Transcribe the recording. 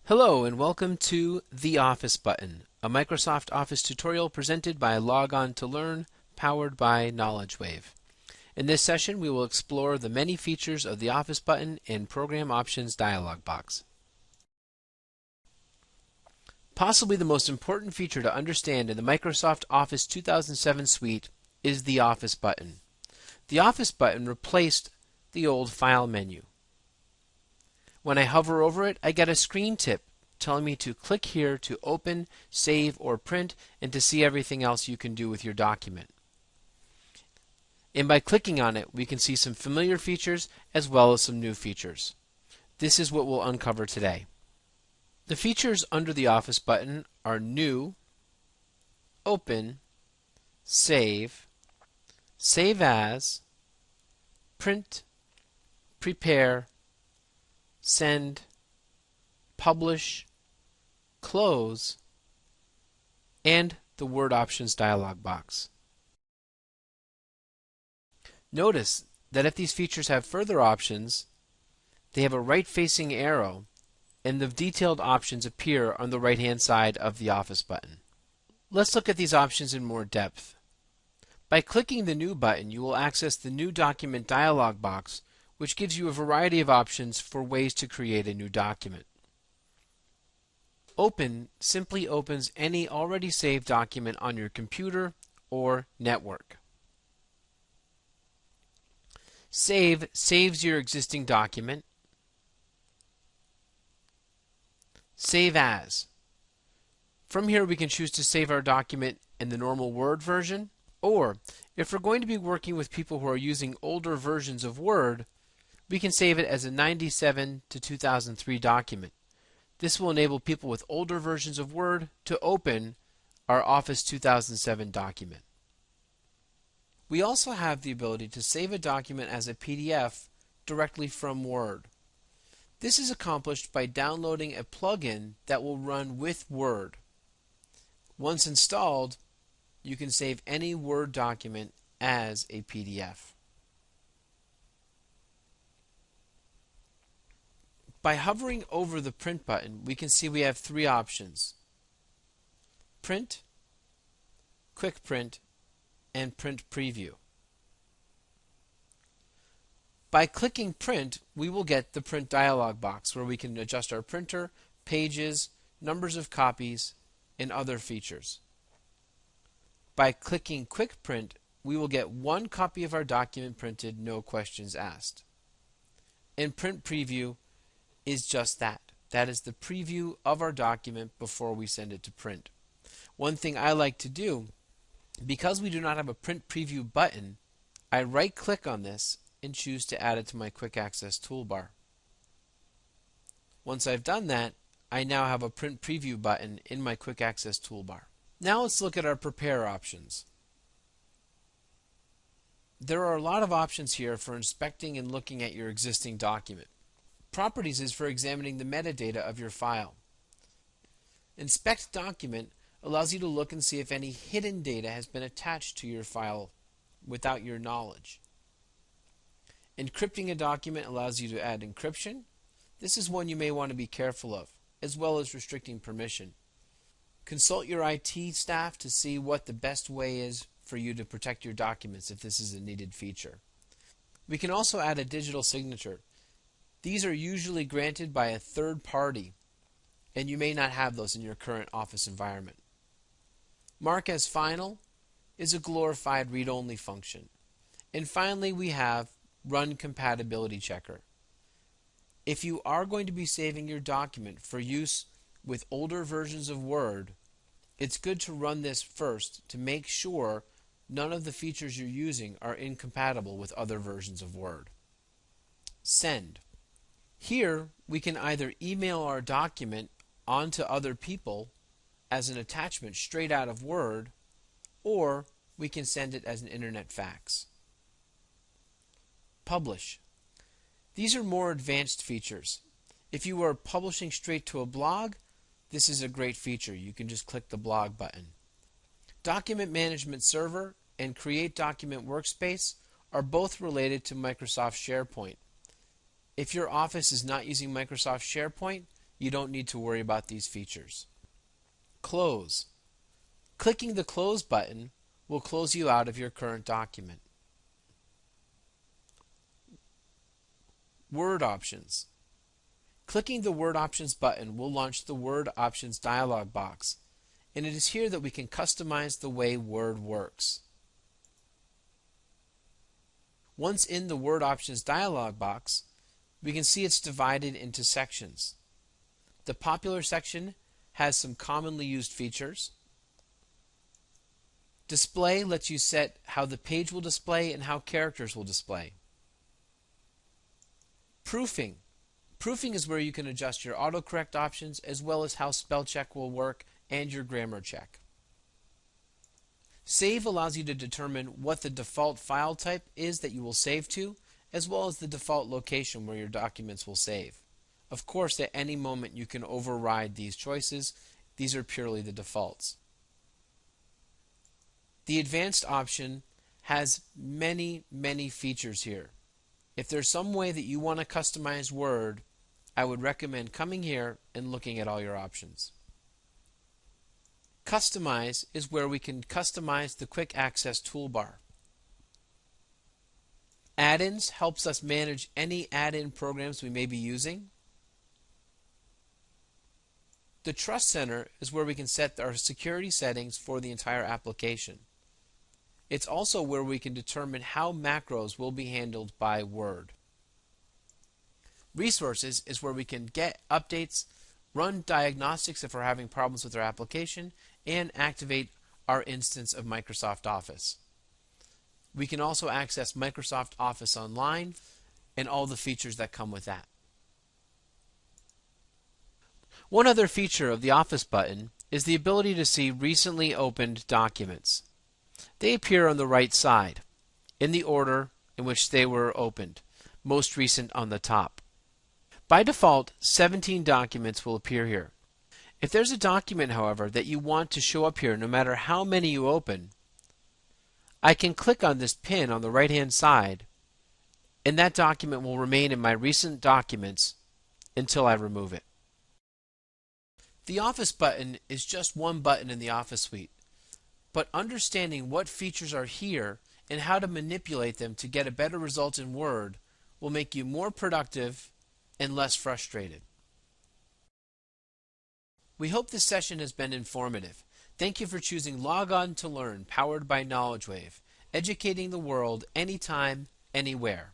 Hello and welcome to The Office Button, a Microsoft Office tutorial presented by Log On to Learn, powered by KnowledgeWave. In this session, we will explore the many features of the Office button and Program Options dialog box. Possibly the most important feature to understand in the Microsoft Office 2007 suite is the Office button. The Office button replaced the old File menu. When I hover over it, I get a screen tip telling me to click here to open, save, or print, and to see everything else you can do with your document. And by clicking on it, we can see some familiar features as well as some new features. This is what we'll uncover today. The features under the Office button are New, Open, Save, Save As, Print, Prepare, Send, Publish, Close, and the Word Options dialog box. Notice that if these features have further options, they have a right-facing arrow, and the detailed options appear on the right-hand side of the Office button. Let's look at these options in more depth. By clicking the New button, you will access the New Document dialog box, which gives you a variety of options for ways to create a new document. Open simply opens any already saved document on your computer or network. Save saves your existing document. Save As. From here we can choose to save our document in the normal Word version, or if we're going to be working with people who are using older versions of Word, we can save it as a 97 to 2003 document. This will enable people with older versions of Word to open our Office 2007 document. We also have the ability to save a document as a PDF directly from Word. This is accomplished by downloading a plugin that will run with Word. Once installed, you can save any Word document as a PDF. By hovering over the Print button, we can see we have three options: Print, Quick Print, and Print Preview. By clicking Print, we will get the Print dialog box where we can adjust our printer, pages, numbers of copies, and other features. By clicking Quick Print, we will get one copy of our document printed, no questions asked. And Print Preview is just that. That is the preview of our document before we send it to print. One thing I like to do, because we do not have a Print Preview button, I right-click on this and choose to add it to my Quick Access toolbar. Once I've done that, I now have a Print Preview button in my Quick Access toolbar. Now let's look at our Prepare options. There are a lot of options here for inspecting and looking at your existing document. Properties is for examining the metadata of your file. Inspect Document allows you to look and see if any hidden data has been attached to your file without your knowledge. Encrypting a document allows you to add encryption. This is one you may want to be careful of, as well as restricting permission. Consult your IT staff to see what the best way is for you to protect your documents if this is a needed feature. We can also add a digital signature. These are usually granted by a third party, and you may not have those in your current Office environment. Mark as Final is a glorified read-only function. And finally, we have Run Compatibility Checker. If you are going to be saving your document for use with older versions of Word, it's good to run this first to make sure none of the features you're using are incompatible with other versions of Word. Send. Here, we can either email our document onto other people as an attachment straight out of Word, or we can send it as an internet fax. Publish. These are more advanced features. If you are publishing straight to a blog, this is a great feature. You can just click the blog button. Document Management Server and Create Document Workspace are both related to Microsoft SharePoint. If your office is not using Microsoft SharePoint, you don't need to worry about these features. Close. Clicking the Close button will close you out of your current document. Word Options. Clicking the Word Options button will launch the Word Options dialog box, and it is here that we can customize the way Word works. Once in the Word Options dialog box, we can see it's divided into sections. The Popular section has some commonly used features. Display lets you set how the page will display and how characters will display. Proofing. Proofing is where you can adjust your autocorrect options as well as how spell check will work and your grammar check. Save allows you to determine what the default file type is that you will save to, as well as the default location where your documents will save. Of course, at any moment you can override these choices. These are purely the defaults. The advanced option has many features here. If there's some way that you want to customize Word, I would recommend coming here and looking at all your options. Customize is where we can customize the quick access toolbar. Add-ins helps us manage any add-in programs we may be using. The Trust Center is where we can set our security settings for the entire application. It's also where we can determine how macros will be handled by Word. Resources is where we can get updates, run diagnostics if we're having problems with our application, and activate our instance of Microsoft Office. We can also access Microsoft Office Online and all the features that come with that. One other feature of the Office button is the ability to see recently opened documents. They appear on the right side, in the order in which they were opened, most recent on the top. By default, 17 documents will appear here. If there's a document, however, that you want to show up here no matter how many you open, I can click on this pin on the right-hand side, and that document will remain in my recent documents until I remove it. The Office button is just one button in the Office suite, but understanding what features are here and how to manipulate them to get a better result in Word will make you more productive and less frustrated. We hope this session has been informative. Thank you for choosing Log On to Learn, powered by KnowledgeWave, educating the world anytime, anywhere.